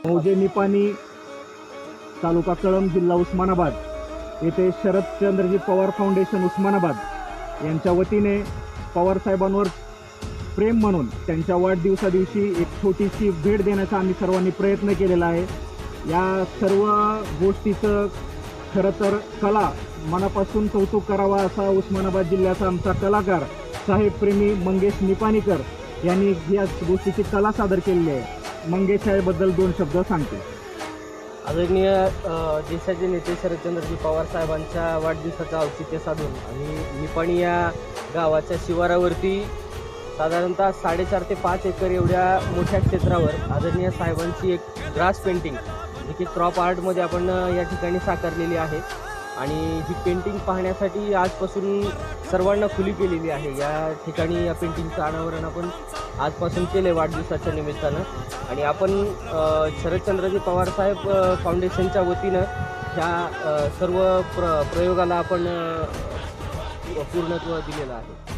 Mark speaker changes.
Speaker 1: मौजे निपाणी तालुका कळंब जिल्हा उस्मानाबाद येथे शरदचंद्रजी पवार फाउंडेशन उस्मानाबाद यांच्या वतीने पवार साहेबांवर प्रेम म्हणून त्यांच्या वाढदिवसादिवशी एक छोटीशी भेट देण्याचा आम्ही सर्वांनी प्रयत्न केलेला आहे। या सर्व गोष्टीचं खरं तर कला मनापासून कौतुक करावा असा उस्मानाबाद जिल्ह्याचा आमचा कलाकार साहेबप्रेमी मंगेश निपाणीकर यांनी या गोष्टीची कला सादर केलेली आहे। मंगेश याबद्दल दोन शब्द सांगते।
Speaker 2: आदरणीय देशाचे नेते शरदचंद्रजी पवार साहेबांच्या वाढदिवसाचं औचित्य साधून आणि निपाणी या गावाच्या शिवारावरती साधारणतः 4.5 ते 5 एकर एवढ्या मोठ्या क्षेत्रावर आदरणीय साहेबांची एक ग्रास पेंटिंग जी की क्रॉप आर्टमध्ये आपण या ठिकाणी साकारलेली आहे आणि ही पेंटिंग पाहण्यासाठी आजपासून सर्वांना खुली केलेली आहे। या ठिकाणी या पेंटिंगचं अनावरण आपण आजपासून केलं आहे वाढदिवसाच्या निमित्तानं आणि आपण शरदचंद्रजी पवार साहेब फाउंडेशनच्या वतीनं ह्या सर्व प्रयोगाला आपण पूर्णत्व दिलेलं आहे।